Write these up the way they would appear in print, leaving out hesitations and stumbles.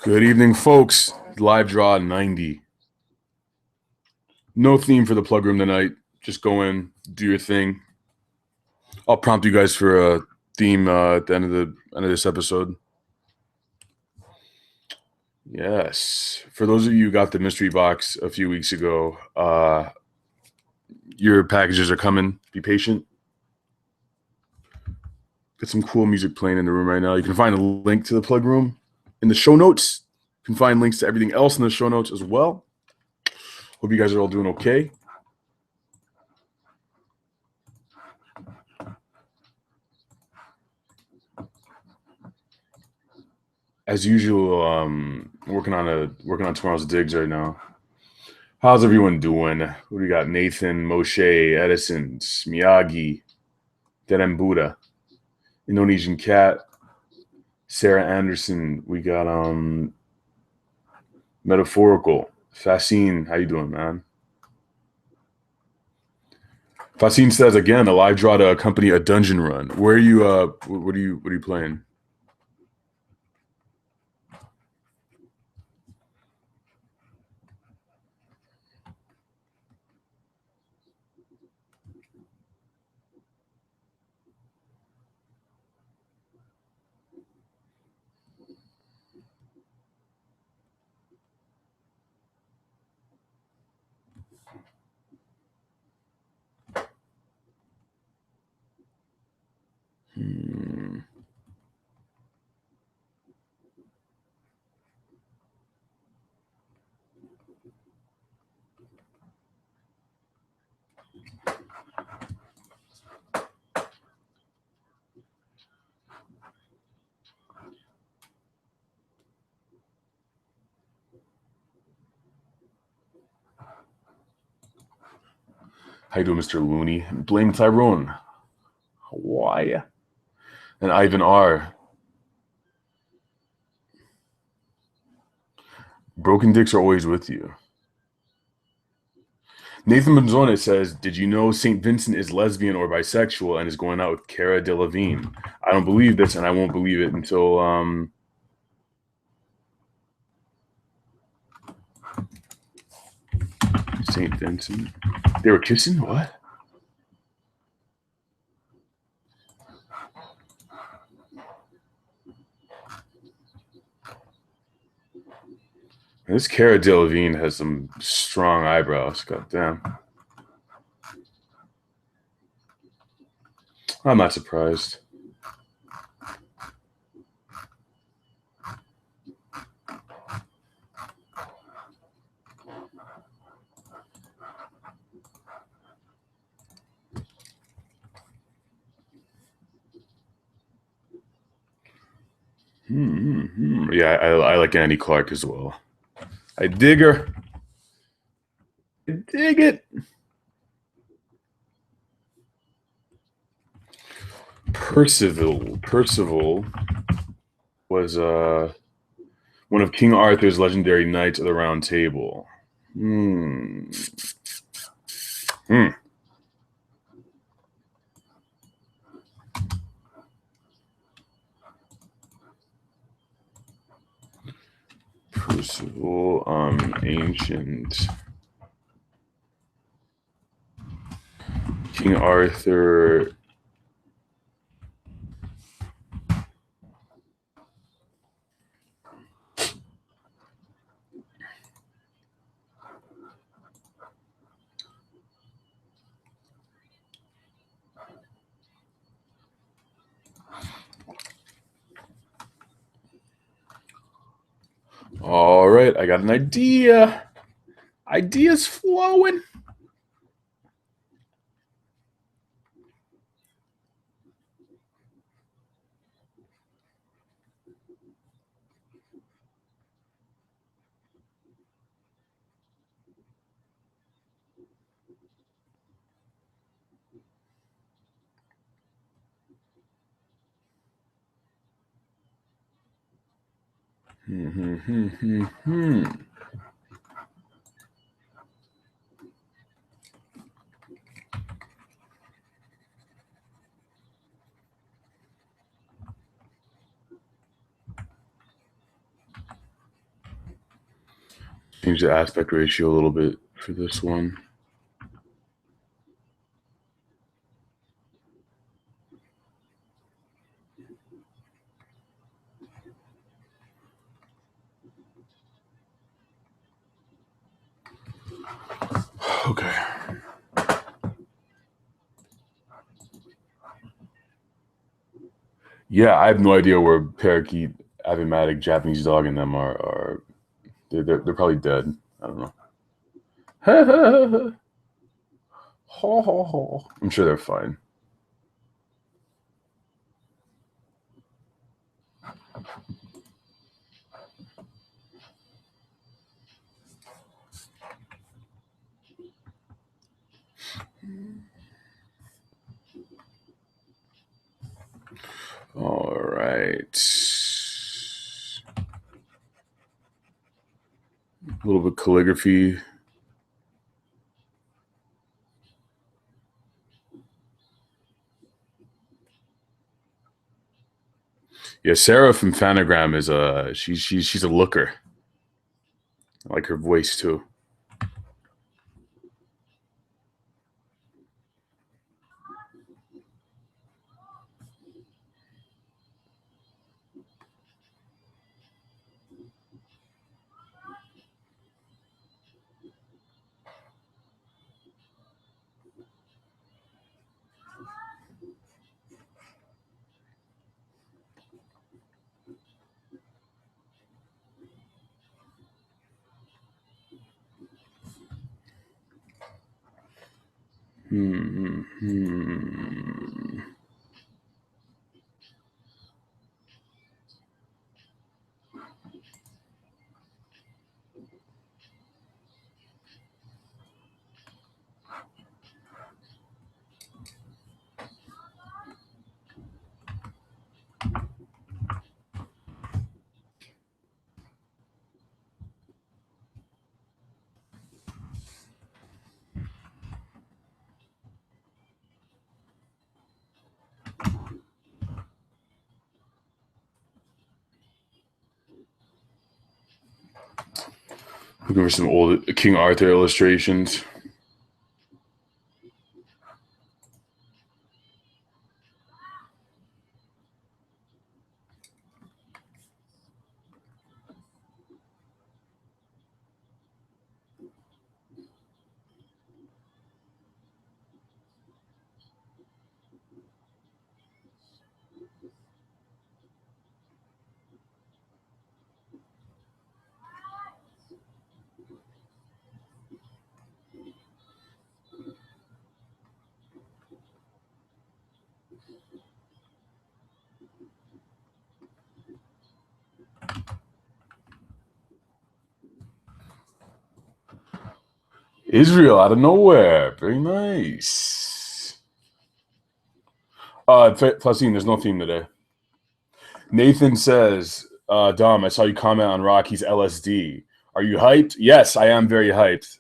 Good evening, folks. Livedraw 90. No theme for the plug room tonight. Just go in, do your thing. I'll prompt you guys for a theme at the end of this episode. Yes. For those of you who got the mystery box a few weeks ago, your packages are coming. Be patient. Got some cool music playing in the room right now. You can find a link to the plug room in the show notes. You can find links to everything else in the show notes as well. Hope you guys are all doing okay. As usual, working on tomorrow's digs right now. How's everyone doing? What do we got? Nathan, Moshe, Edison, Miyagi, Buddha, Indonesian Cat, Sarah Anderson. We got Metaphorical. Fascine, how you doing, man? Fascine says again, a live draw to accompany a dungeon run. Where are you? What are you playing? How you doing, Mr. Looney? Blame Tyrone. Hawaii. And Ivan R. Broken dicks are always with you. Nathan Benzone says, did you know St. Vincent is lesbian or bisexual and is going out with Cara Delevingne? I don't believe this, and I won't believe it until St. Vincent. They were kissing? What? This Cara Delevingne has some strong eyebrows. God damn. I'm not surprised. Yeah, I like Annie Clark as well. I dig her. I dig it. Percival was one of King Arthur's legendary knights of the Round Table. Percival, ancient King Arthur. All right, I got an idea. Ideas flowing. Change the aspect ratio a little bit for this one. Okay. Yeah, I have no idea where Parakeet, Avematic, Japanese Dog, and them are. They're probably dead. I don't know. I'm sure they're fine. All right. A little bit calligraphy. Yeah, Sarah from Fanagram is she's a looker. I like her voice too. Looking for some old King Arthur illustrations. Israel out of nowhere. Very nice. Faustine, there's no theme today. Nathan says, Dom, I saw you comment on Rocky's LSD. Are you hyped? Yes, I am very hyped.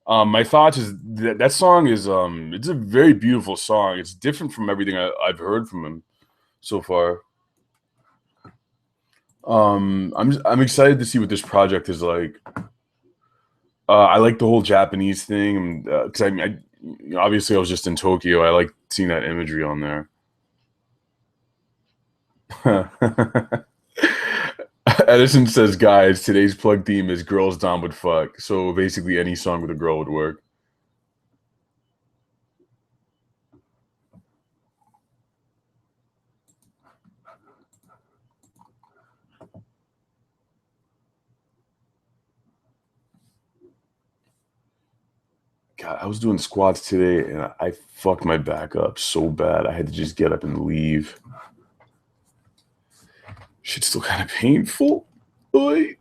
My thoughts is that song is it's a very beautiful song. It's different from everything I've heard from him so far. I'm excited to see what this project is like. I like the whole Japanese thing because obviously I was just in Tokyo. I like seeing that imagery on there. Edison says, guys, today's plug theme is girls Dom would fuck. So basically, any song with a girl would work. God, I was doing squats today and I fucked my back up so bad. I had to just get up and leave. Shit's still kind of painful. Boy.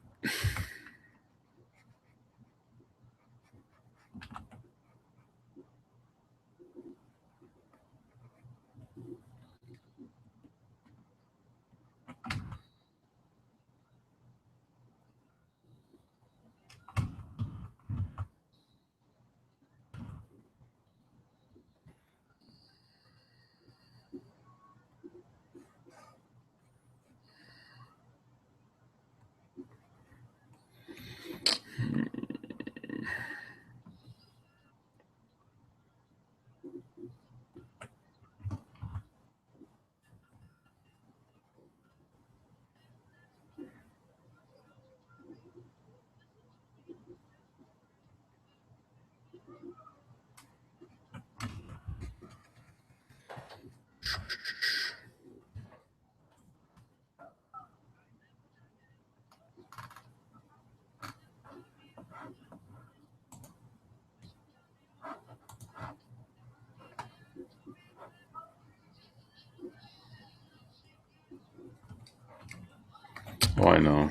Oh, I know.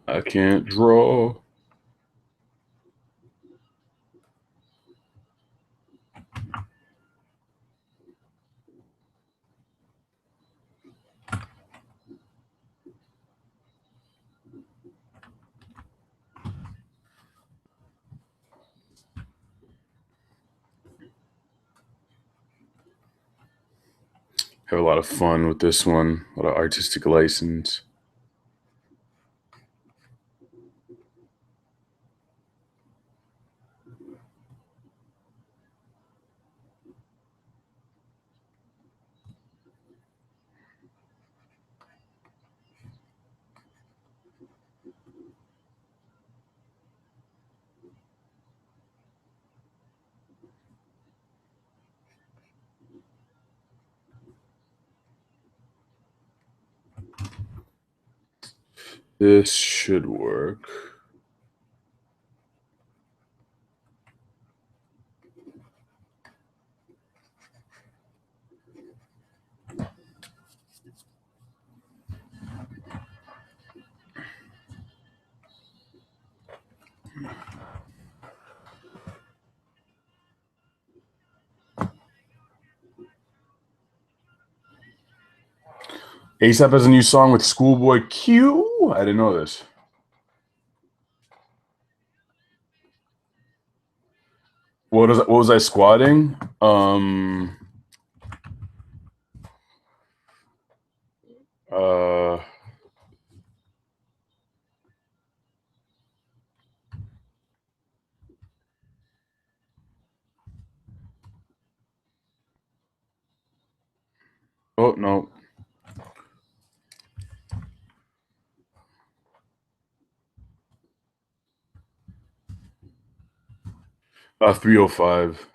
I can't draw. Have a lot of fun with this one. A lot of artistic license. This should work. ASAP has a new song with Schoolboy Q. I didn't know this. What was I squatting? Uh oh no. 305.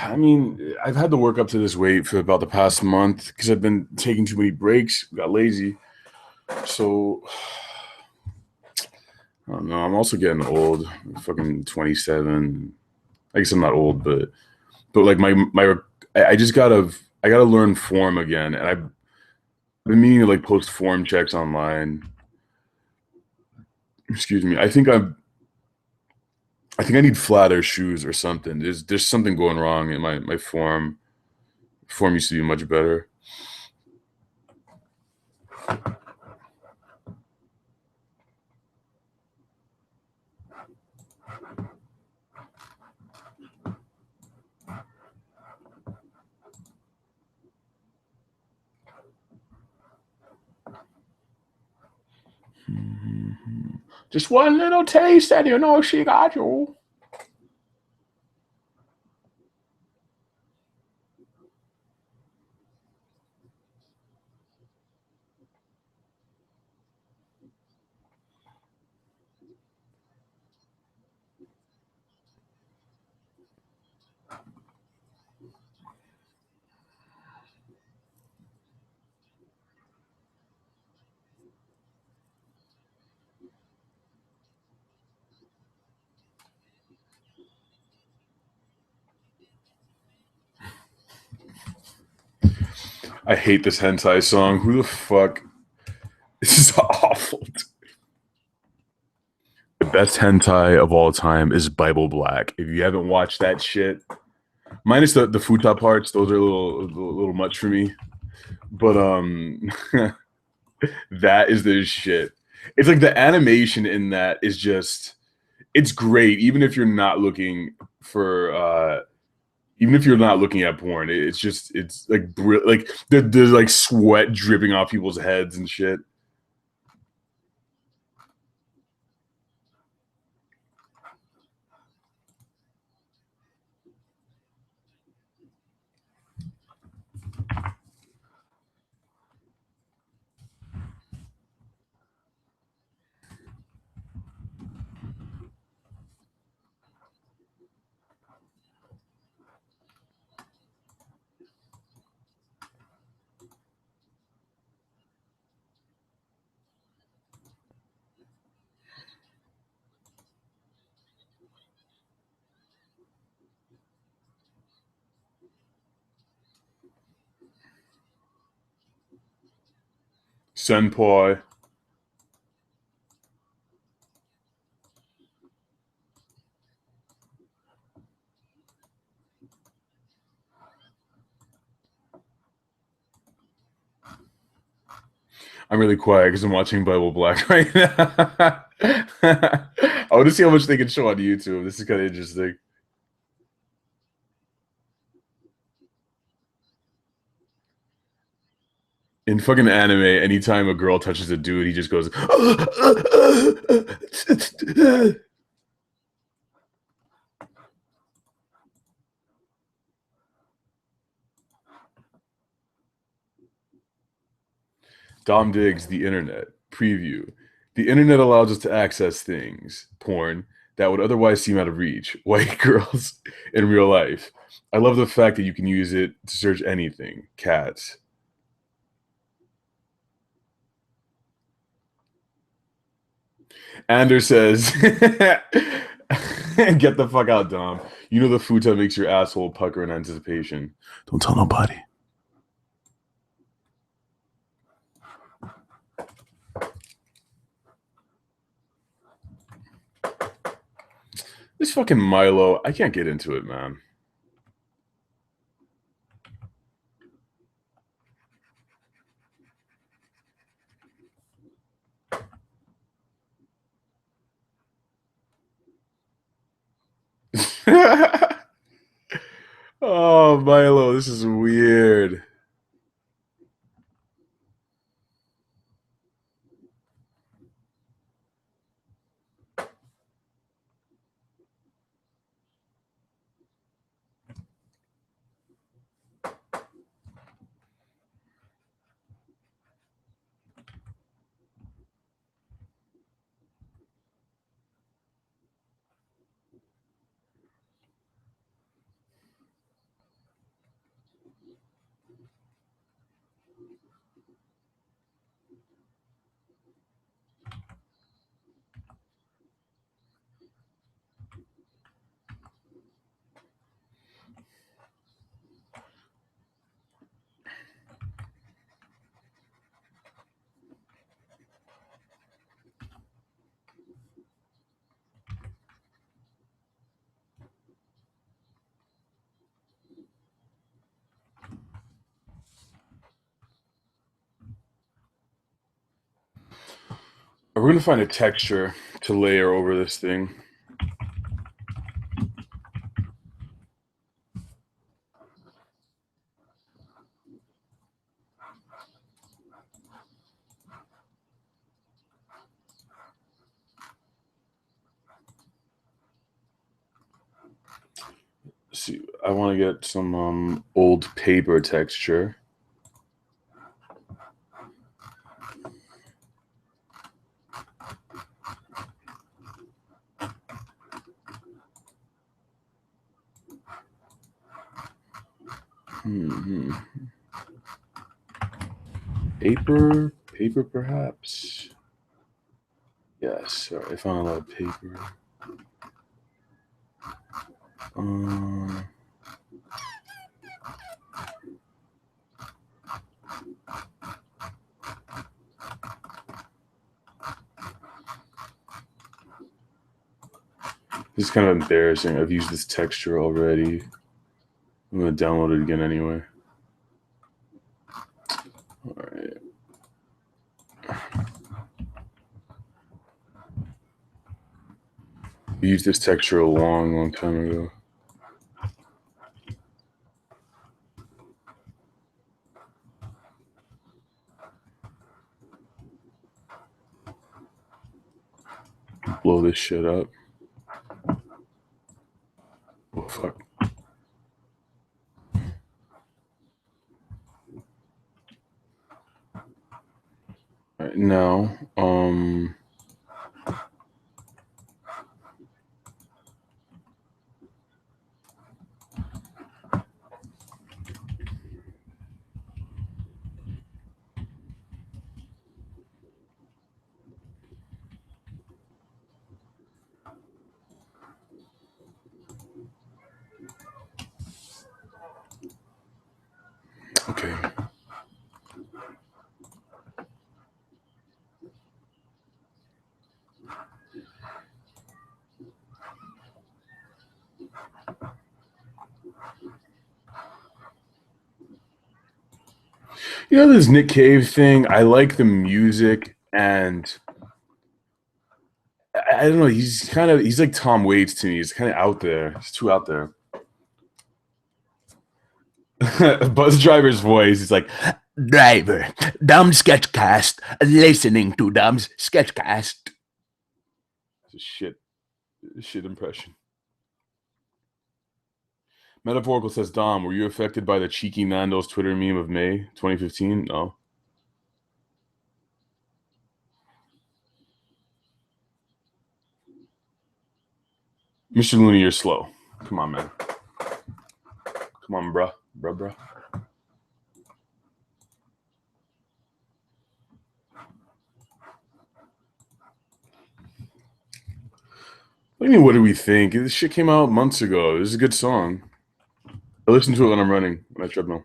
I mean, I've had to work up to this weight for about the past month because I've been taking too many breaks, got lazy. So I don't know. I'm also getting old. I'm fucking 27. I guess I'm not old, but like my I just I gotta learn form again, and I've been meaning to like post form checks online. Excuse me. I think I need flatter shoes or something. There's something going wrong in my form. Form used to be much better. Just one little taste, and you know she got you. I hate this hentai song. Who the fuck? This is awful. The best hentai of all time is Bible Black. If you haven't watched that shit, minus the futa parts, those are a little much for me. But that is the shit. It's like the animation in that is just it's great, even if you're not looking for even if you're not looking at porn. It's just it's like like there's like sweat dripping off people's heads and shit. Senpai. I'm really quiet because I'm watching Bible Black right now. I want to see how much they can show on YouTube. This is kind of interesting. In fucking anime, anytime a girl touches a dude, he just goes. Dom digs the internet. Preview. The internet allows us to access things, porn, that would otherwise seem out of reach. White girls in real life. I love the fact that you can use it to search anything. Cats. Anders says, get the fuck out, Dom. You know the futon makes your asshole pucker in anticipation. Don't tell nobody. This fucking Milo, I can't get into it, man. Oh, Milo, this is weird. We're going to find a texture to layer over this thing. See, I want to get some old paper texture. Paper perhaps. Yes, I found a lot of paper. This is kind of embarrassing. I've used this texture already. I'm going to download it again anyway. All right. I used this texture a long time ago. Blow this shit up. Oh, fuck. All right, now, okay. You know this Nick Cave thing? I like the music, and I don't know. He's like Tom Waits to me. He's kind of out there. He's too out there. Buzz Driver's voice is like, Driver, dumb sketchcast, listening to dumb sketchcast. It's a shit impression. Metaphorical says, Dom, were you affected by the cheeky Nando's Twitter meme of May 2015? No. Mr. Looney, you're slow. Come on, man. Come on, bruh. Bruh. What do you mean, what do we think? This shit came out months ago. This is a good song. I listen to it when I'm running, when I treadmill.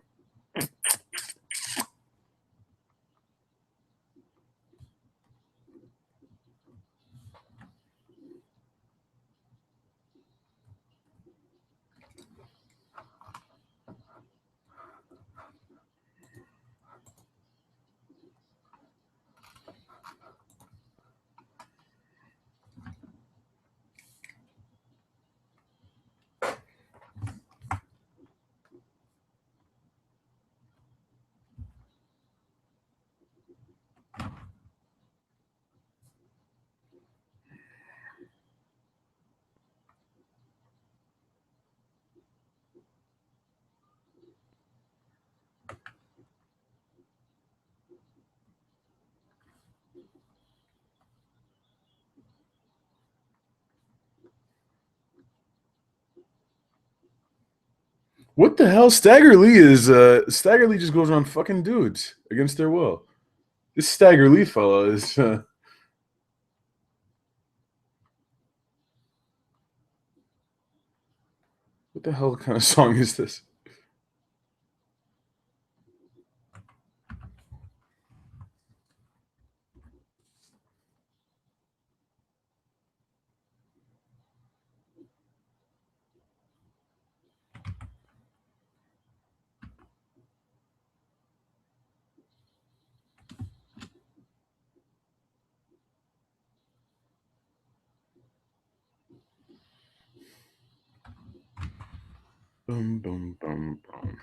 What the hell? Stagger Lee just goes around fucking dudes against their will. This Stagger Lee fella is what the hell kind of song is this? Boom, boom, boom, boom.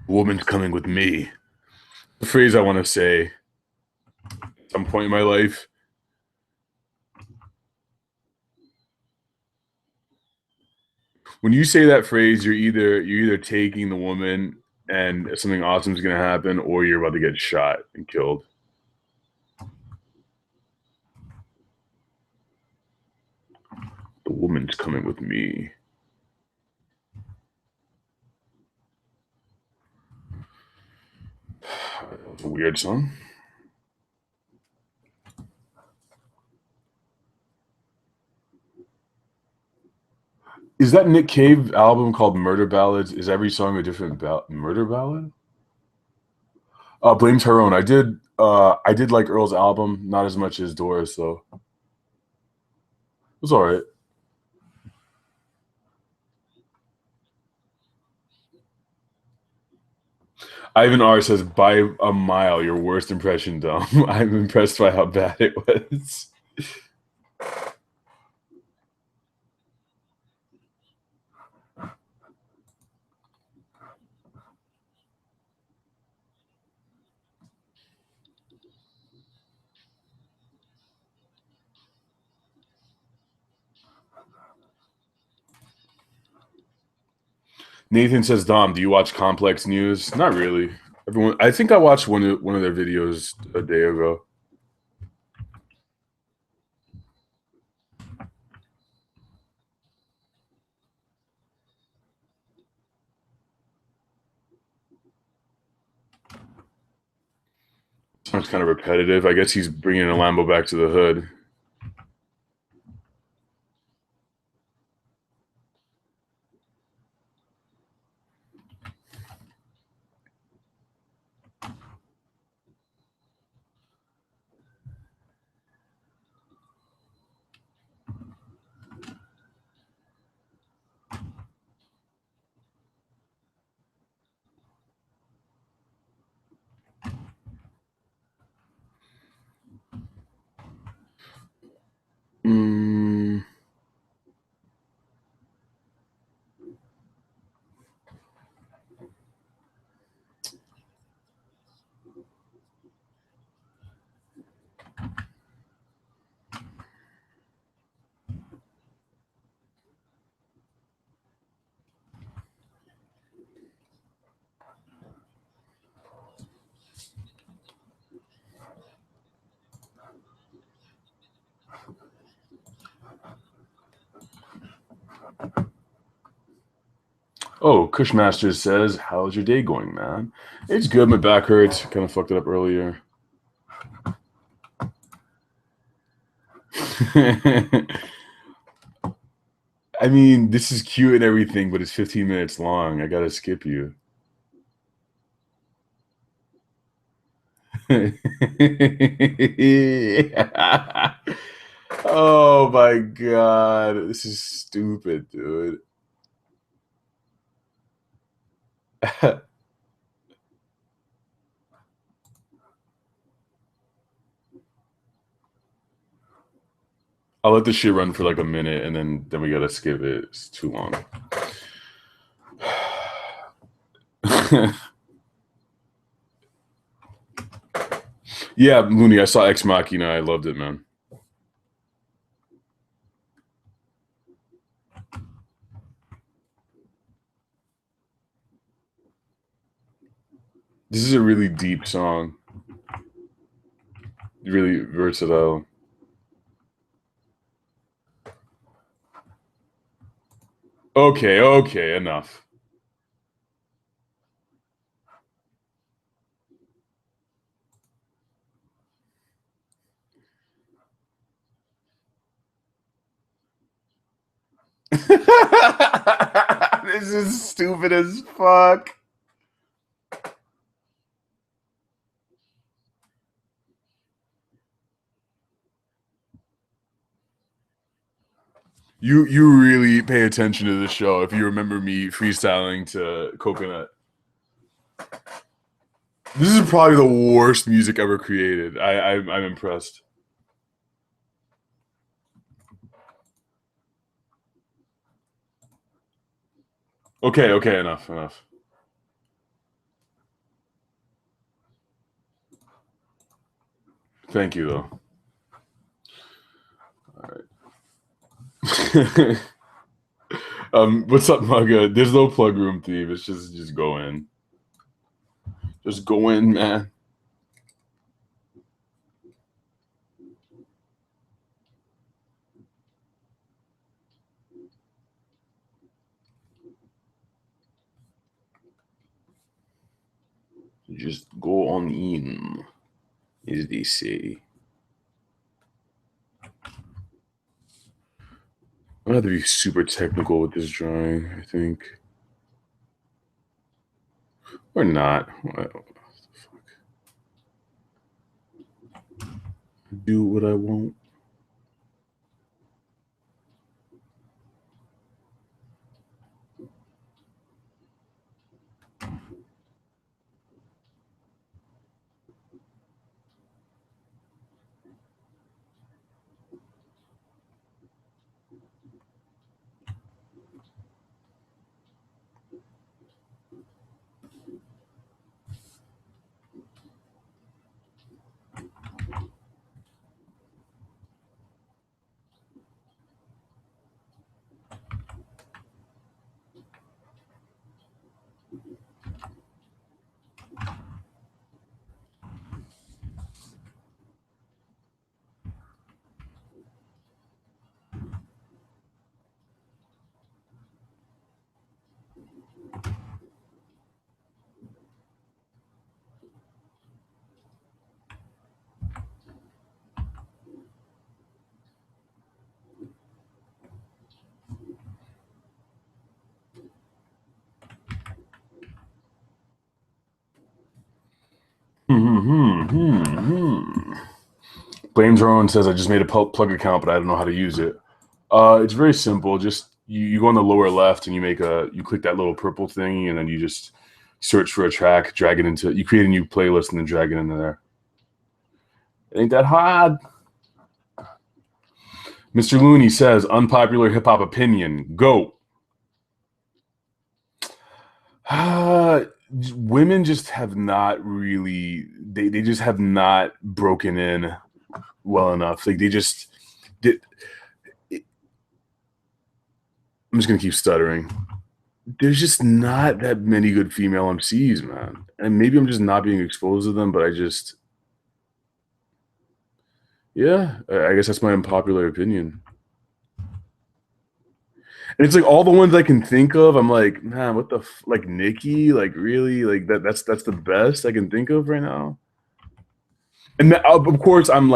Woman's coming with me. The phrase I want to say at some point in my life. When you say that phrase, you're either taking the woman and something awesome is going to happen, or you're about to get shot and killed. The woman's coming with me. That's a weird song. Is that Nick Cave album called Murder Ballads? Is every song a different murder ballad? Blame Tyrone. I did like Earl's album, not as much as Doris though. It was all right. Ivan R says, "By a mile, your worst impression, Dom." I'm impressed by how bad it was. Nathan says, "Dom, do you watch Complex News?" Not really. I think I watched one of their videos a day ago. Sounds kind of repetitive. I guess he's bringing a Lambo back to the hood. Mm. Oh, Cushmaster says, "How's your day going, man?" It's good. My back hurts. Kind of fucked it up earlier. I mean, this is cute and everything, but it's 15 minutes long. I gotta skip you. Oh my god, this is stupid, dude. I'll let this shit run for like a minute, and then we gotta skip it. It's too long. Yeah, Looney, I saw Ex Machina. I loved it, man. This is a really deep song. Really versatile. Okay, okay, enough. This is stupid as fuck. You really pay attention to the show if you remember me freestyling to Coconut. This is probably the worst music ever created. I'm impressed. Okay, okay, enough, enough. Thank you though. All right. What's up, Mugga? There's no plug room theme. It's just go in. Just go in, man. Just go on in, as they say. I'm gonna have to be super technical with this drawing, I think. Or not. What the fuck? Do what I want. Blame Drone says I just made a plug account, but I don't know how to use it. It's very simple. Just you go on the lower left and you click that little purple thing, and then you just search for a track, drag it into. You create a new playlist and then drag it into there. It ain't that hard. Mr. Looney says, unpopular hip hop opinion. Go. Women just have not really, they just have not broken in well enough. Like they just did. I'm just going to keep stuttering. There's just not that many good female MCs, man. And maybe I'm just not being exposed to them, but I just, yeah, I guess that's my unpopular opinion. And it's like all the ones I can think of, I'm like, man, what the like Nikki, like really, like that's the best I can think of right now. And of course, I'm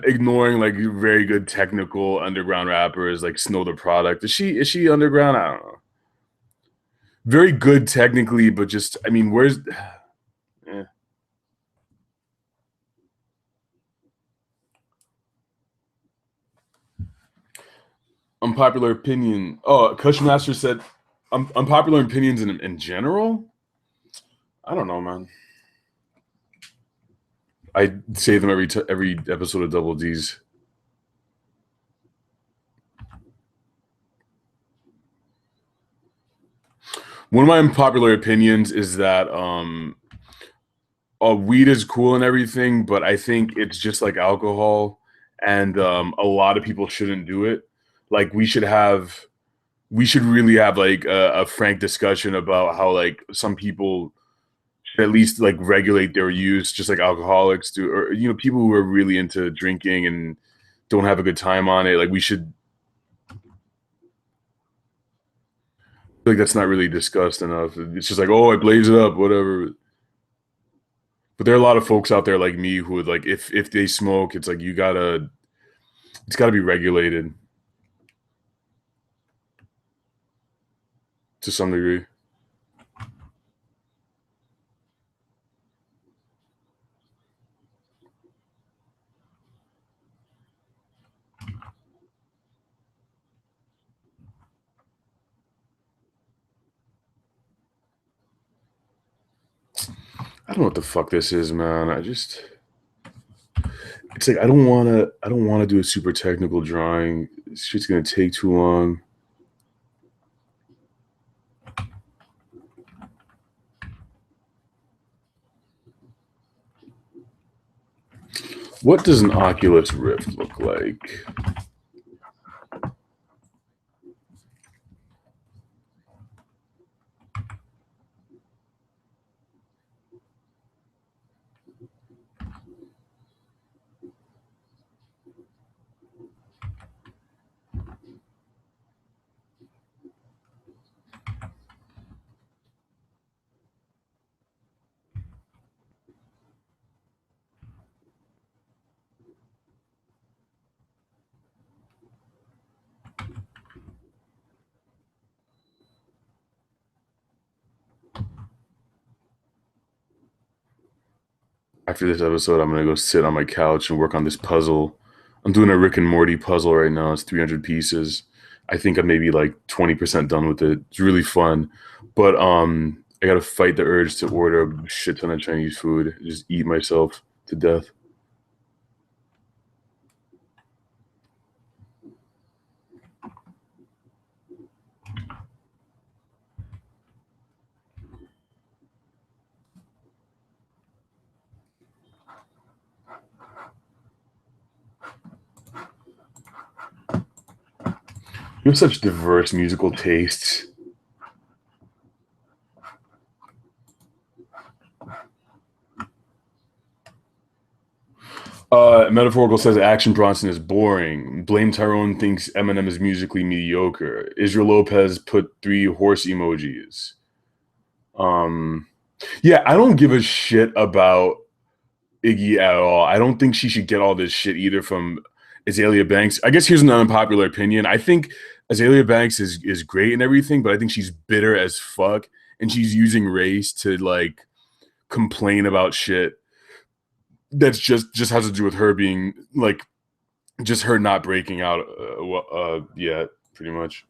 ignoring like very good technical underground rappers like Snow the Product. Is she underground? I don't know. Very good technically, but just I mean, where's eh. Unpopular opinion? Oh, Cushmaster said unpopular opinions in general. I don't know, man. I say them every episode of Double D's. One of my unpopular opinions is that weed is cool and everything, but I think it's just like alcohol, and a lot of people shouldn't do it. Like we should really have like a frank discussion about how like some people should at least like regulate their use, just like alcoholics do, or people who are really into drinking and don't have a good time on it. Like we should. Like that's not really discussed enough. It's just like, oh, I blaze it up, whatever. But there are a lot of folks out there like me who would like if they smoke, it's like it's gotta be regulated to some degree. I don't know what the fuck this is, man. It's like I don't wanna do a super technical drawing. This shit's gonna take too long. What does an Oculus Rift look like? After this episode, I'm gonna go sit on my couch and work on this puzzle. I'm doing a Rick and Morty puzzle right now. It's 300 pieces. I think I'm maybe like 20% done with it. It's really fun, but I gotta fight the urge to order a shit ton of Chinese food. Just eat myself to death. You have such diverse musical tastes. Metaphorical says Action Bronson is boring. Blame Tyrone thinks Eminem is musically mediocre. Israel Lopez put 3 horse emojis. Um, yeah, I don't give a shit about Iggy at all. I don't think she should get all this shit either from Azalea Banks. I guess here's an unpopular opinion. I think Azalea Banks is great and everything, but I think she's bitter as fuck, and she's using race to like complain about shit that's just has to do with her being like just her not breaking out yet, pretty much.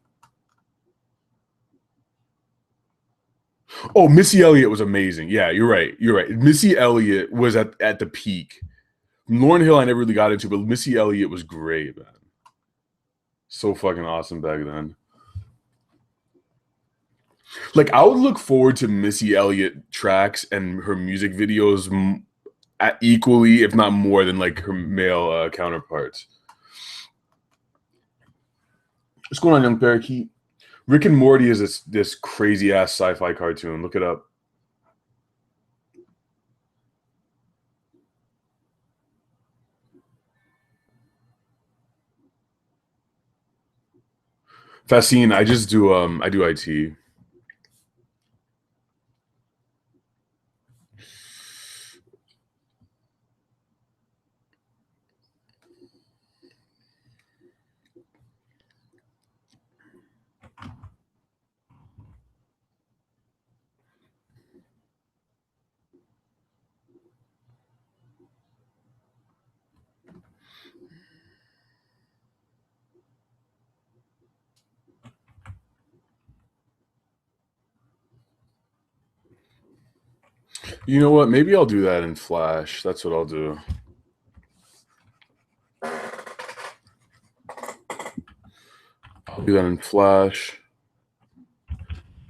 Oh, Missy Elliott was amazing. Yeah, you're right. You're right. Missy Elliott was at the peak. Lauryn Hill I never really got into, but Missy Elliott was great, man. So fucking awesome back then. Like I would look forward to Missy Elliott tracks and her music videos equally, if not more, than like her male counterparts. What's going on, young parakeet? Rick and Morty is this crazy ass sci-fi cartoon. Look it up. Fascine, I just do I do IT. You know what? Maybe I'll do that in Flash. That's what I'll do. I'll do that in Flash.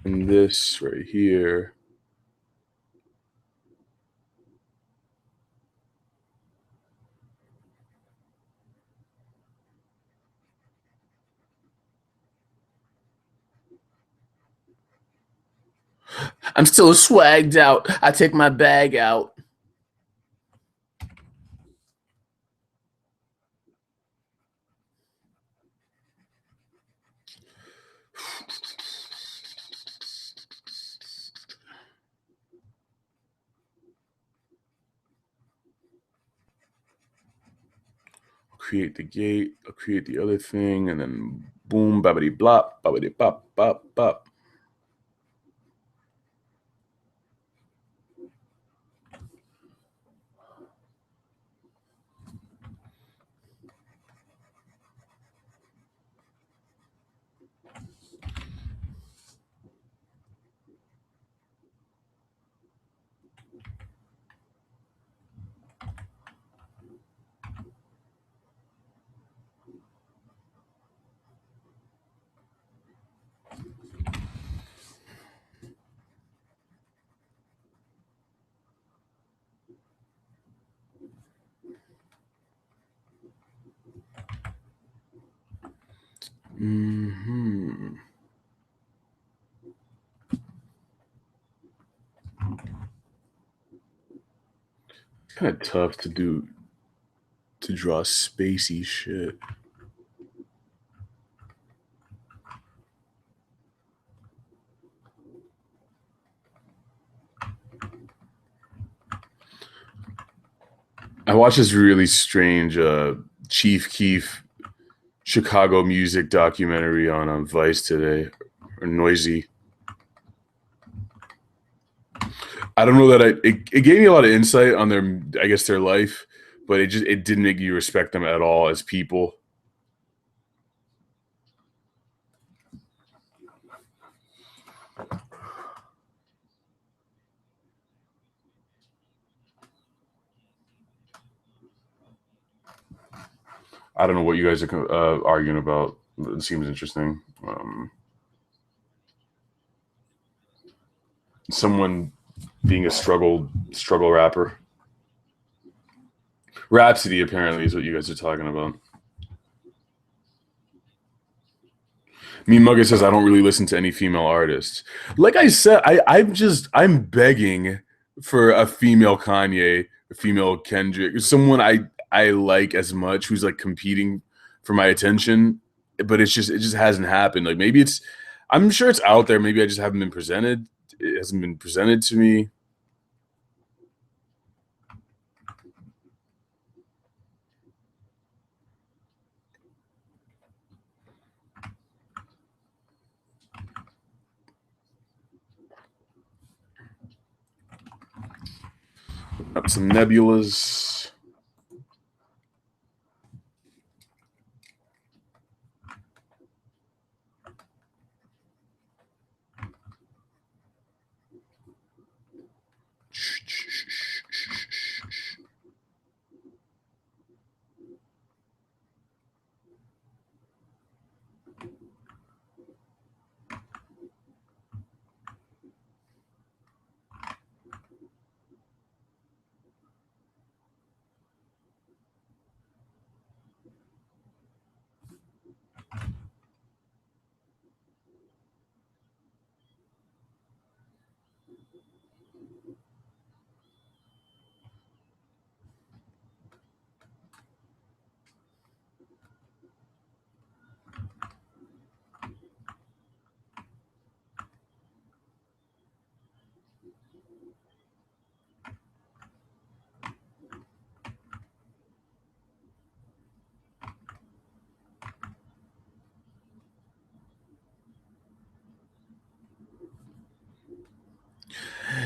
And this right here. I'm still swagged out. I take my bag out. Create the gate, I'll create the other thing, and then boom, babbity blop, babbity bop, bop, bop. Mm-hmm. Kind of tough to draw spacey shit. I watched this really strange Chief Keef Chicago music documentary on Vice today, or Noisy. I don't know that it gave me a lot of insight on their, I guess, their life, but it didn't make you respect them at all as people. I don't know what you guys are arguing about. It seems interesting. Someone being a struggle rapper. Rhapsody apparently is what you guys are talking about. Me Mugga says I don't really listen to any female artists. Like I said, I'm begging for a female Kanye, a female Kendrick, someone I like as much who's like competing for my attention, but it just hasn't happened. Like maybe I'm sure it's out there. Maybe I just haven't been presented. It hasn't been presented to me. Got some nebulas.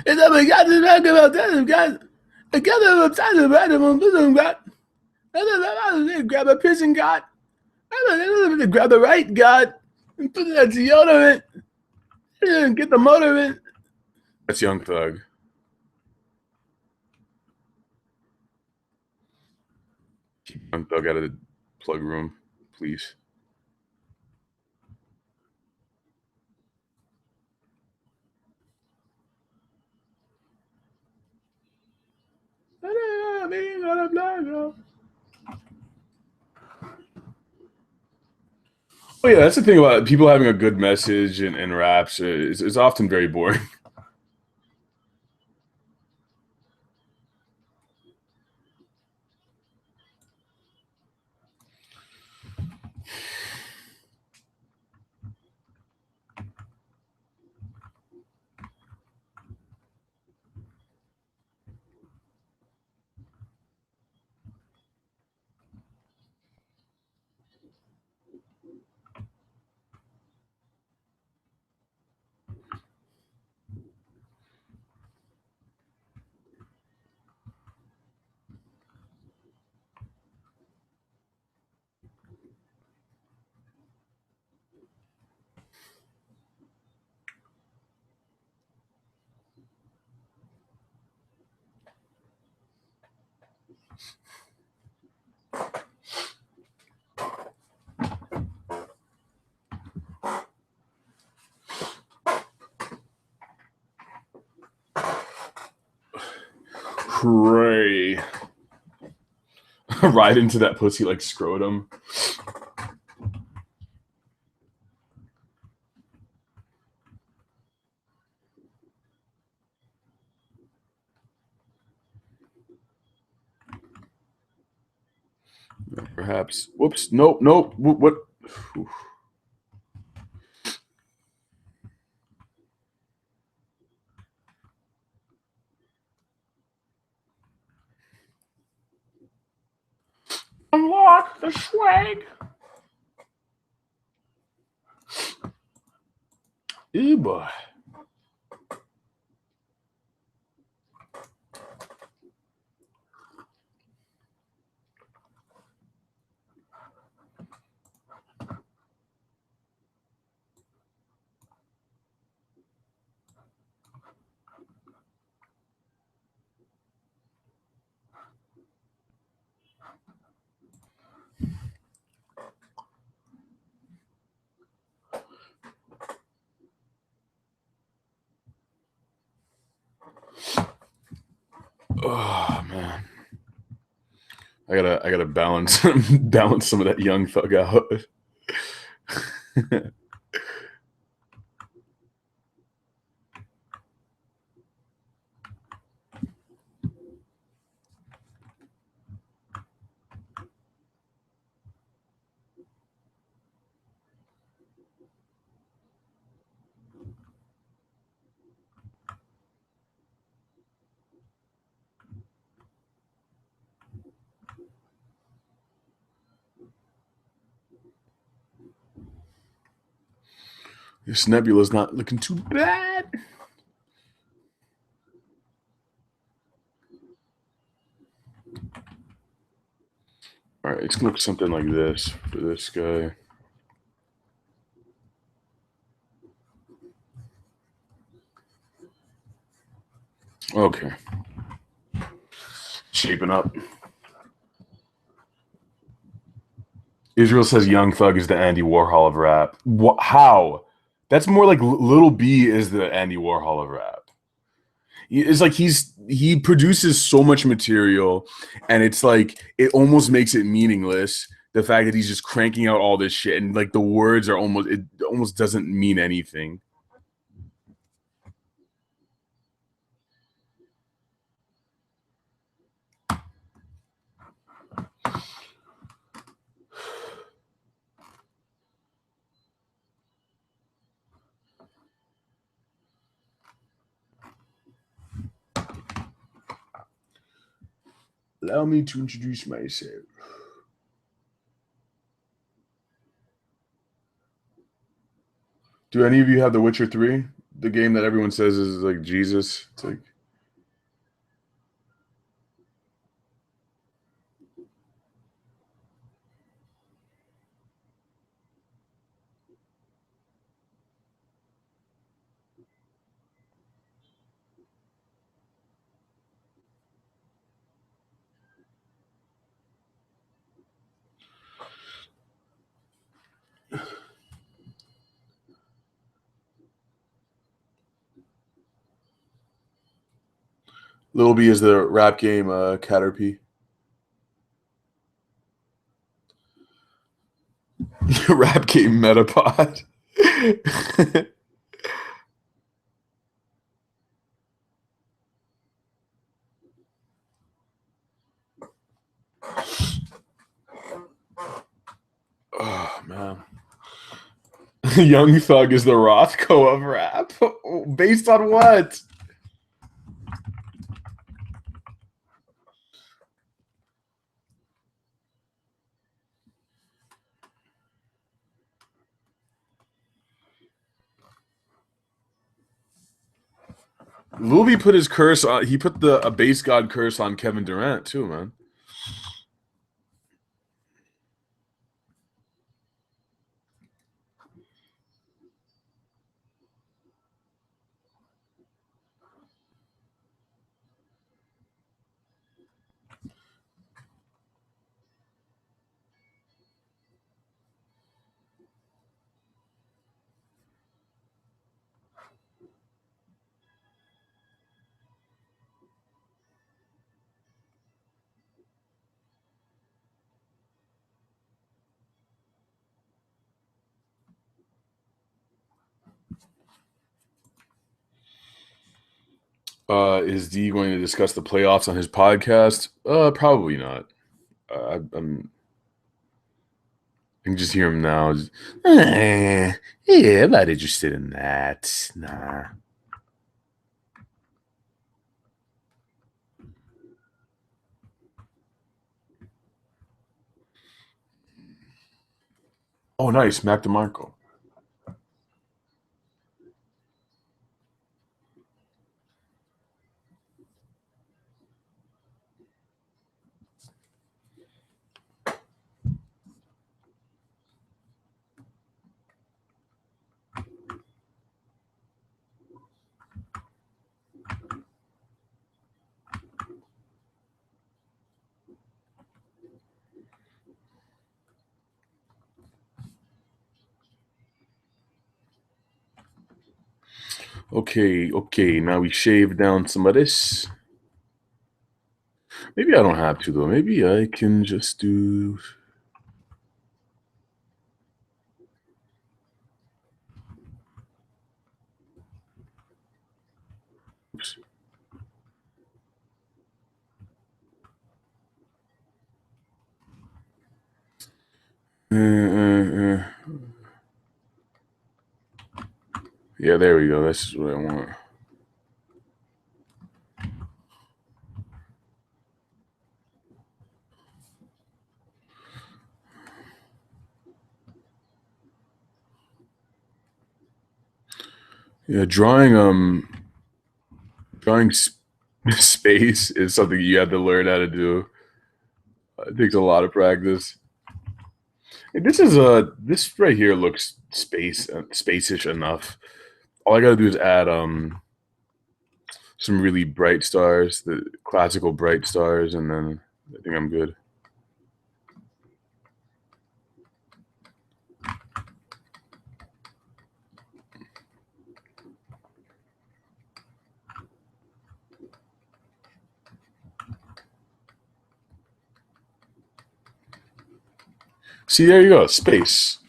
It's up a got to talk about that. Grab a piston gut. Grab the right gut and put that deodorant and get the motor in. That's Young Thug. Keep Young Thug out of the plug room, please. Oh yeah, that's the thing about people having a good message and raps. It's often very boring. Hooray. Ride into that pussy like scrotum. Perhaps. Whoops. Nope. Nope. What? Oof. Unlock the swag. Ew, boy. Oh man, I gotta balance balance some of that Young Thug out. This Nebula's not looking too bad. All right, it's gonna look something like this for this guy. Okay, shaping up. Israel says Young Thug is the Andy Warhol of rap. How? That's more like Little B is the Andy Warhol of rap. It's like he produces so much material, and it's like it almost makes it meaningless. The fact that he's just cranking out all this shit, and like the words are almost it almost doesn't mean anything. Allow me to introduce myself. Do any of you have The Witcher 3? The game that everyone says is like Jesus. It's like Little B is the rap game Caterpie. Rap game Metapod. Oh man. Young Thug is the Rothko of rap. Based on what? Lil B put his curse on. He put a base god curse on Kevin Durant too, man. Is D going to discuss the playoffs on his podcast? Probably not. I can just hear him now. Just, yeah, I'm not interested in that. Nah. Oh, nice. Mac DeMarco. Okay. Now we shave down some of this. Maybe I don't have to, though. Maybe I can just do... Oops. Yeah, there we go. This is what I want. Yeah, drawing space is something you have to learn how to do. It takes a lot of practice. And this right here looks spacish enough. All I gotta do is add some really bright stars, the classical bright stars, and then I think I'm good. See, there you go, space.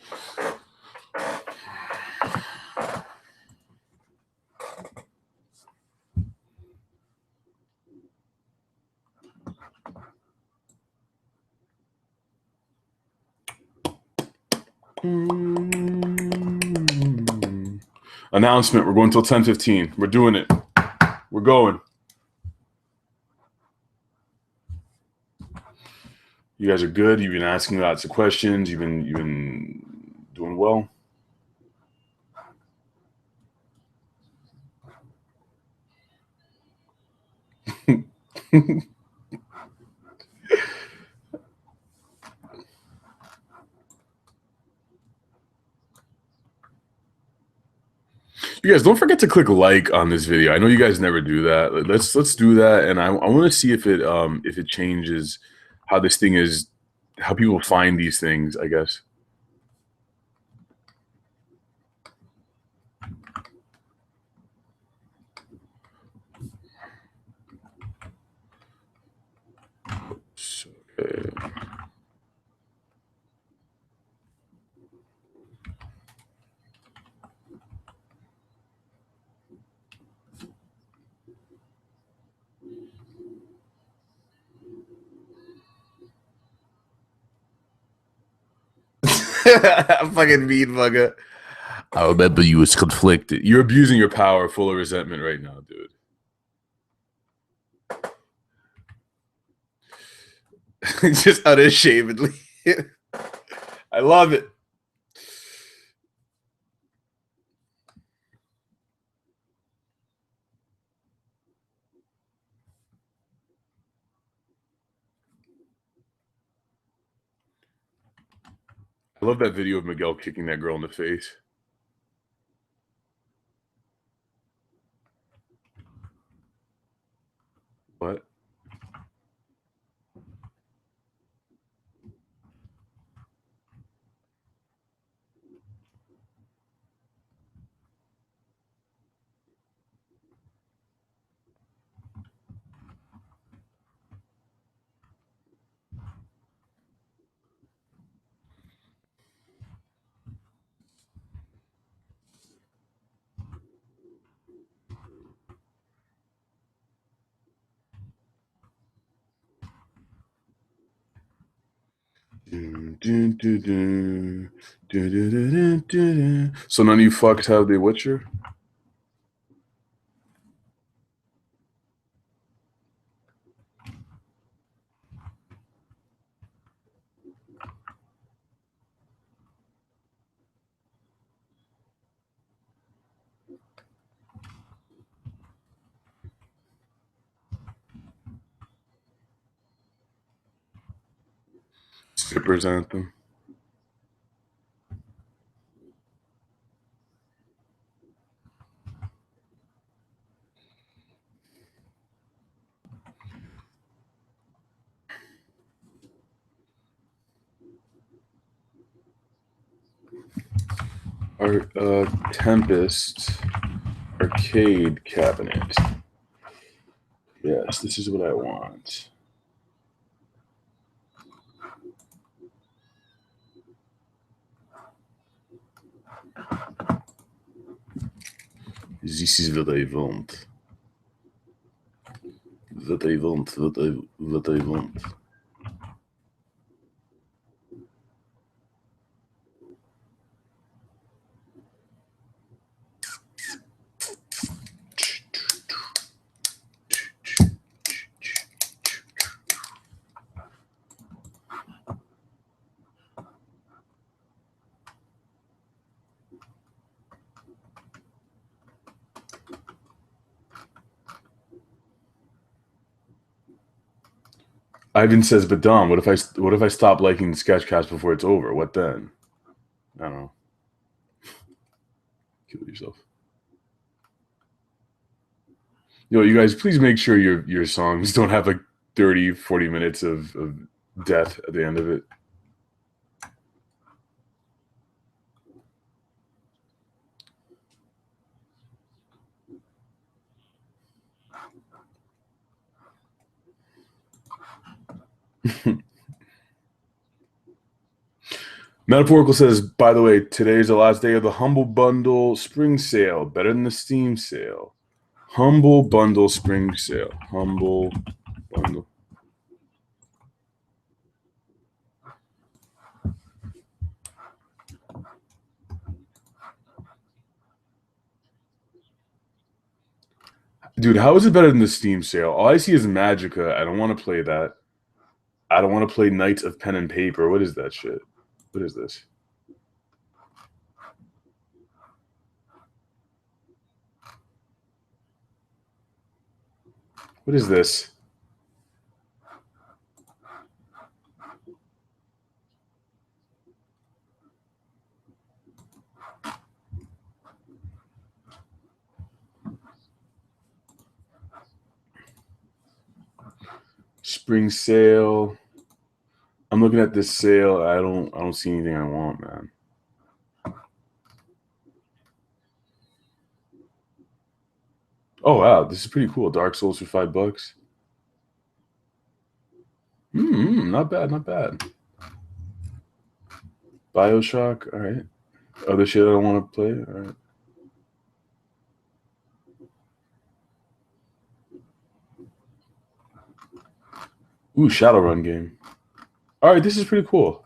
Announcement, we're going till 10:15. We're doing it. We're going. You guys are good. You've been asking lots of questions. You've been doing well. You guys don't forget to click like on this video. I know you guys never do that. Let's do that, and I want to see if it changes how this thing is, how people find these things. I guess. Okay. Fucking mean bugger. I remember you was conflicted. You're abusing your power, full of resentment right now, dude. Just unashamedly. I love it. I love that video of Miguel kicking that girl in the face. What? So none of you fucked have the Witcher? Strippers anthem. Tempest arcade cabinet. Yes, this is what I want. This is what I want. What I want. What I want. Ivan says, "But Dom, what if I stop liking the Sketchcast before it's over? What then? I don't know. Kill yourself." You know, you guys, please make sure your songs don't have like 30, 40 minutes of death at the end of it. Metaphorical says, by the way, today's the last day of the Humble Bundle Spring Sale. Better than the Steam sale. Humble Bundle Spring Sale. Humble Bundle. Dude, how is it better than the Steam sale? All I see is Magica. I don't want to play that. I don't want to play Knights of Pen and Paper. What is that shit? What is this? What is this? Spring sale. I'm looking at this sale. I don't see anything I want, man. Oh wow, this is pretty cool. Dark Souls for $5. Not bad, not bad. BioShock, all right. Other shit I don't want to play, all right. Ooh, Shadowrun game. All right, this is pretty cool.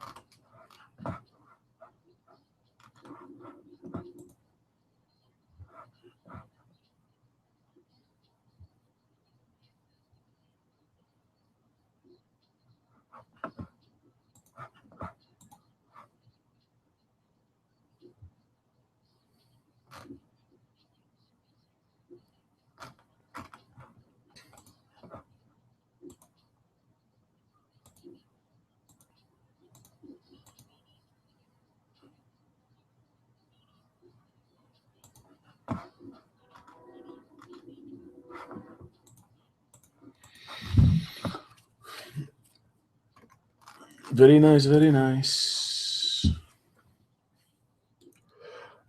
Very nice, very nice.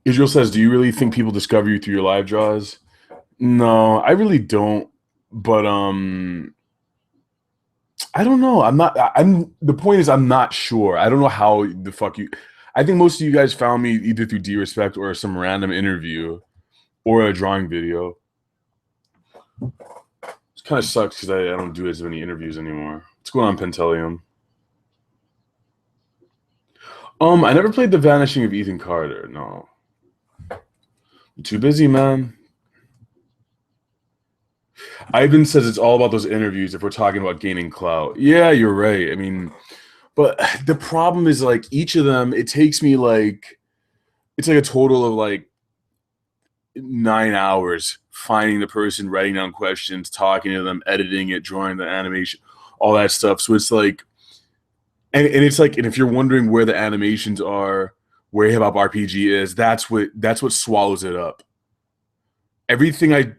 Israel says, do you really think people discover you through your live draws? No, I really don't. But I don't know. I'm the point is I'm not sure. I don't know how the fuck you I think most of you guys found me either through D-Respect or some random interview or a drawing video. It kind of sucks because I don't do as many interviews anymore. What's going on, Pentelium? I never played The Vanishing of Ethan Carter. No. I'm too busy, man. Ivan says it's all about those interviews if we're talking about gaining clout. Yeah, you're right. I mean, but the problem is like each of them, it takes me like it's like a total of like 9 hours finding the person, writing down questions, talking to them, editing it, drawing the animation, all that stuff. So it's like, and it's like, and if you're wondering where the animations are, where Hip Hop RPG is, that's what swallows it up. Everything I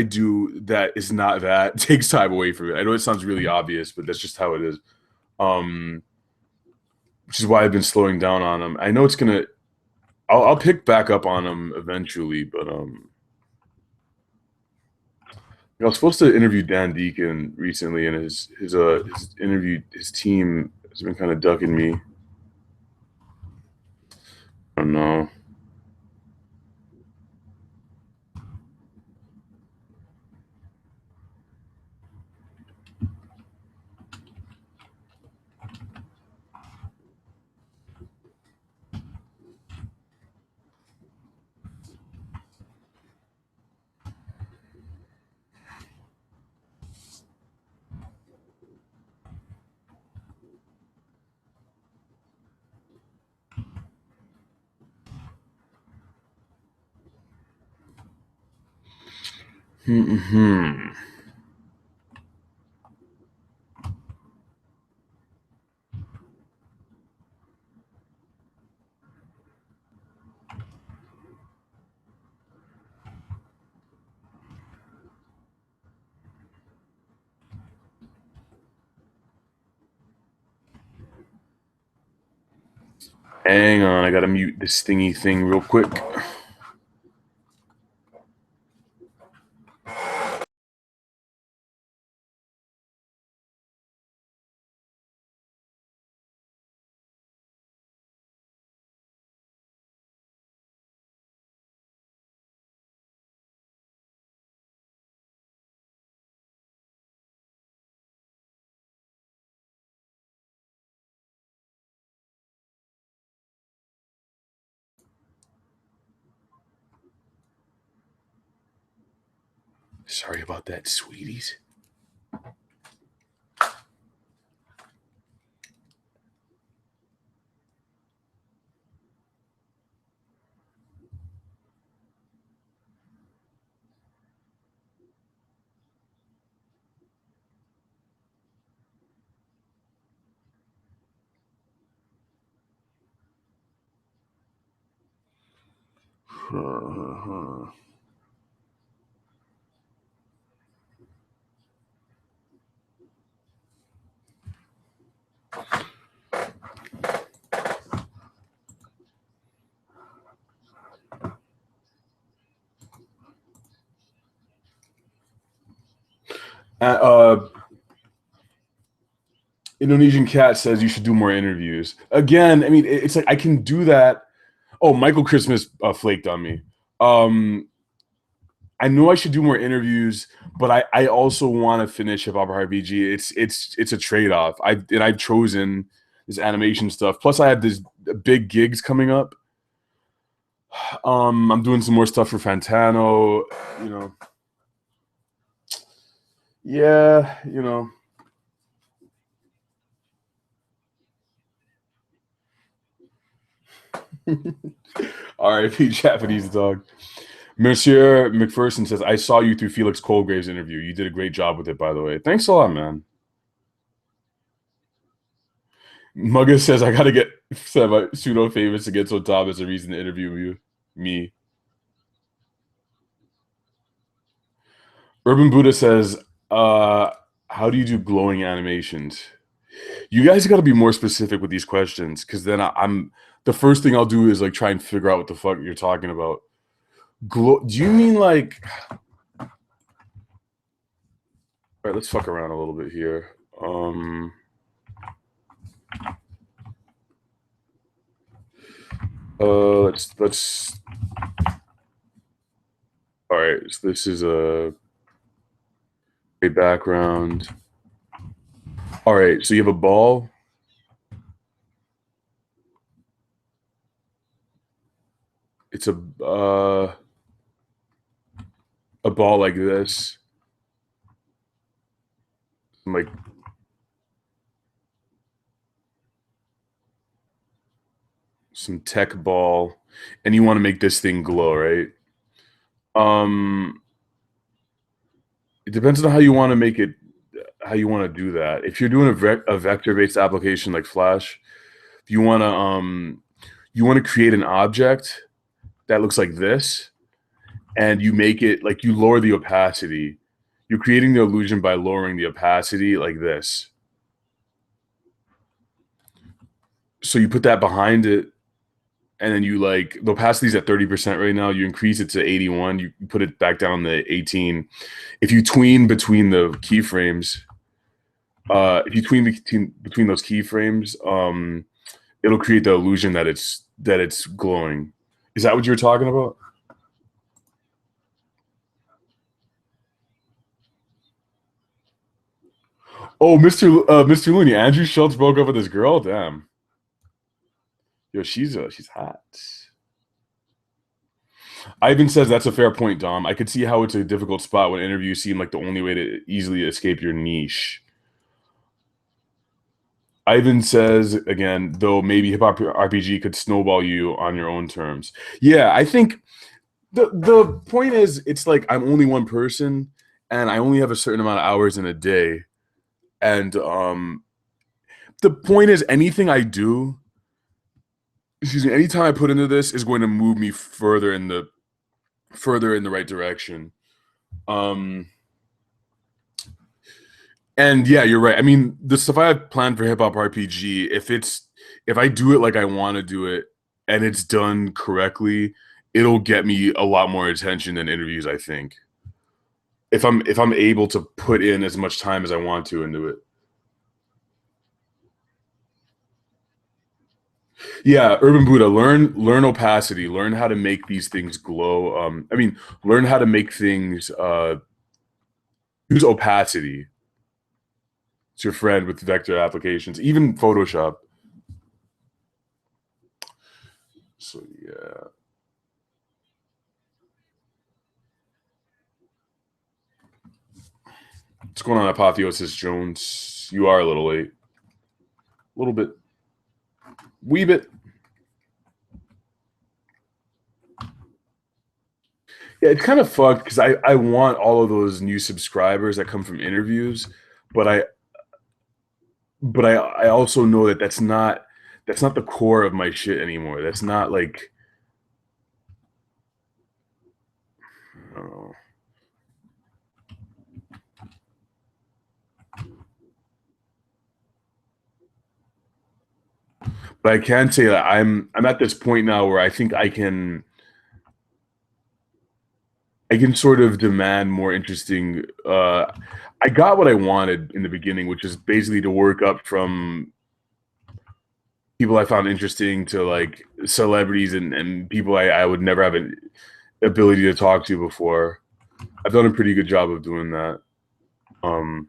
do that is not that takes time away from it. I know it sounds really obvious, but that's just how it is. Um, which is why I've been slowing down on them. I know it's gonna. I'll pick back up on them eventually, but I was supposed to interview Dan Deacon recently, and his team has been kind of ducking me. I don't know. Hmm. Hang on, I gotta mute this thingy thing real quick. Sorry about that, sweeties. Indonesian Cat says you should do more interviews. Again, I mean, it's like I can do that. Oh, Michael Christmas flaked on me. I know I should do more interviews, but I also want to finish Hip Hop RPG. It's a trade off. I've chosen this animation stuff. Plus, I have these big gigs coming up. I'm doing some more stuff for Fantano. You know, yeah, you know. R.I.P. Japanese dog. Monsieur McPherson says, I saw you through Felix Colgrave's interview. You did a great job with it, by the way. Thanks a lot, man. Mugga says, I got to get pseudo famous to get so top as a reason to interview you. Me. Urban Buddha says, how do you do glowing animations? You guys got to be more specific with these questions because then I'm the first thing I'll do is like try and figure out what the fuck you're talking about. Do you mean like? All right, let's fuck around a little bit here. Let's. All right, so this is a background. All right, so you have a ball. It's a ball like this. Like some tech ball, and you want to make this thing glow, right? It depends on how you want to make it, how you want to do that. If you're doing a vector-based application like Flash, you want to create an object that looks like this, and you make it like you lower the opacity. You're creating the illusion by lowering the opacity like this. So you put that behind it, and then you like the opacity is at 30% right now. You increase it to 81. You put it back down to 18. If you tween between the keyframes, if you tween between those keyframes, it'll create the illusion that it's glowing. Is that what you were talking about? Oh, Mr. Looney, Andrew Schultz broke up with his girl. Damn. Yo, she's hot. Ivan says that's a fair point, Dom. I could see how it's a difficult spot when interviews seem like the only way to easily escape your niche. Ivan says again, though maybe hip hop RPG could snowball you on your own terms. Yeah, I think the point is it's like I'm only one person and I only have a certain amount of hours in a day. And the point is anything I do, excuse me, anytime I put into this is going to move me further in the right direction. And yeah, you're right. I mean, the stuff I have planned for Hip Hop RPG, if I do it like I want to do it and it's done correctly, it'll get me a lot more attention than interviews, I think. If I'm able to put in as much time as I want to into it. Yeah, Urban Buddha, learn opacity, learn how to make these things glow. Learn how to make things use opacity. It's your friend with vector applications, even Photoshop. So yeah. What's going on, Apotheosis Jones? You are a little late. A little bit. Wee bit. Yeah, it's kind of fucked because I want all of those new subscribers that come from interviews, but I also know that that's not the core of my shit anymore. That's not like don't know. But I can say that I'm at this point now where I think I can sort of demand more interesting. I got what I wanted in the beginning, which is basically to work up from people I found interesting to like celebrities and people I would never have an ability to talk to before. I've done a pretty good job of doing that. Um,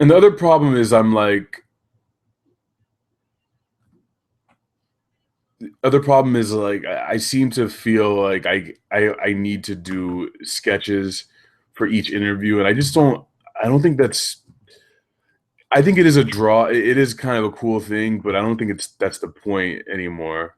and the other problem is other problem is like I seem to feel like I need to do sketches for each interview, and I just don't. I don't think that's. I think it is a draw. It is kind of a cool thing, but I don't think that's the point anymore.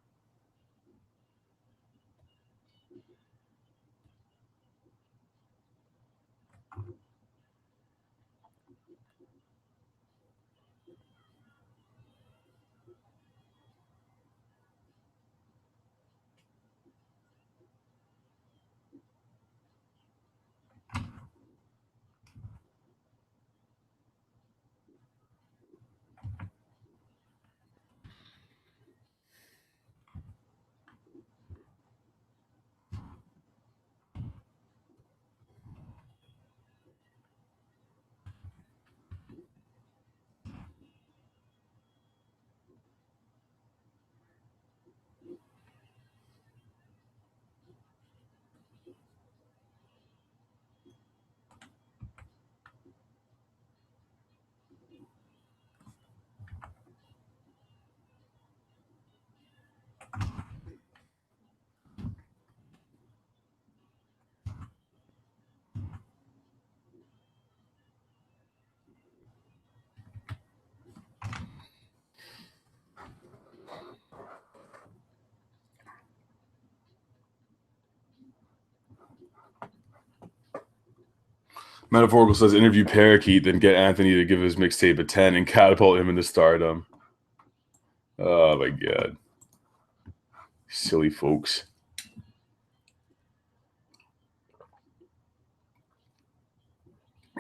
Metaphorical says interview Parakeet, then get Anthony to give his mixtape a 10 and catapult him into stardom. Oh my god. Silly folks.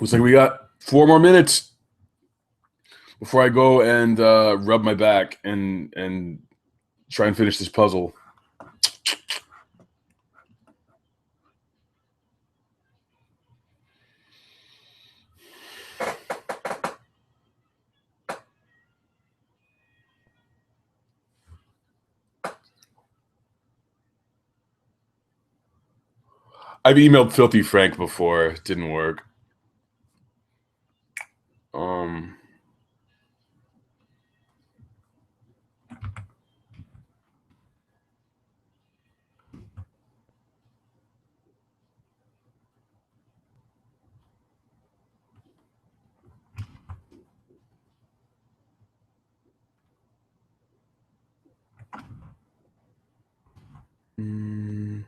Looks like we got 4 more minutes before I go and rub my back and try and finish this puzzle. I've emailed Filthy Frank before. It didn't work. Um, mm,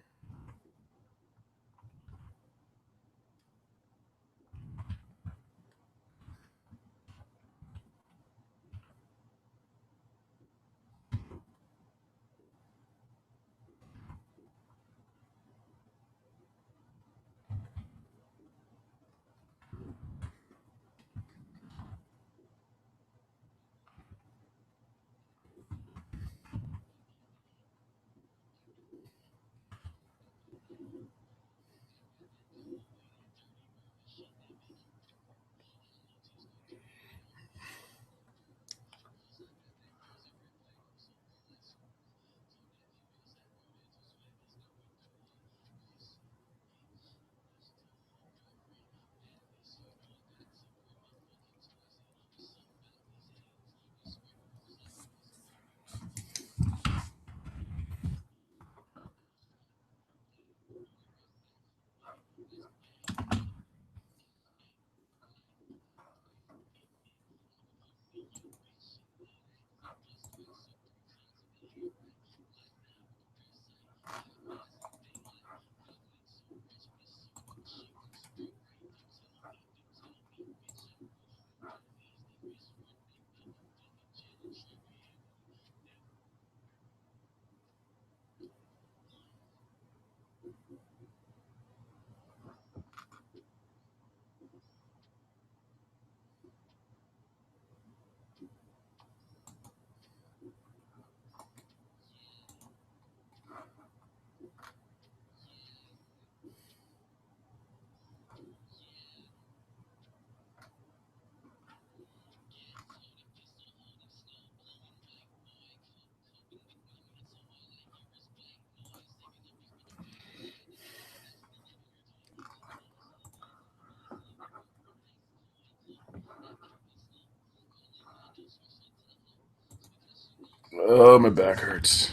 Oh, my back hurts.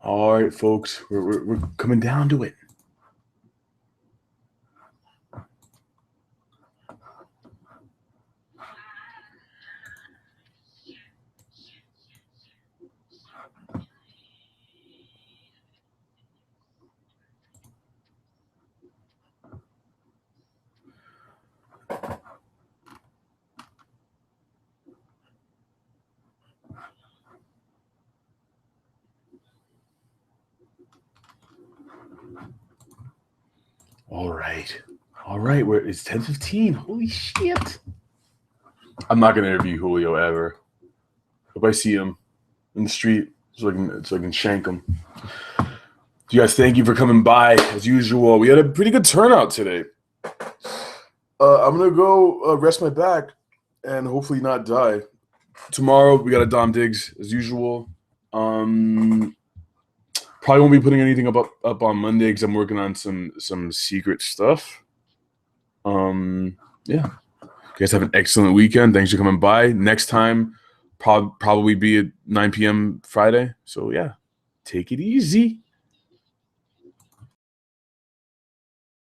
All right, folks, we're coming down to it. All right. It's 10:15. Holy shit! I'm not gonna interview Julio ever. If I see him in the street, so I can shank him. You guys, thank you for coming by as usual. We had a pretty good turnout today. I'm gonna go rest my back and hopefully not die. Tomorrow we got a Dom Diggs as usual. Probably won't be putting anything up on Monday because I'm working on some secret stuff. Yeah. You guys have an excellent weekend. Thanks for coming by. Next time, probably be at 9 p.m. Friday. So yeah, take it easy.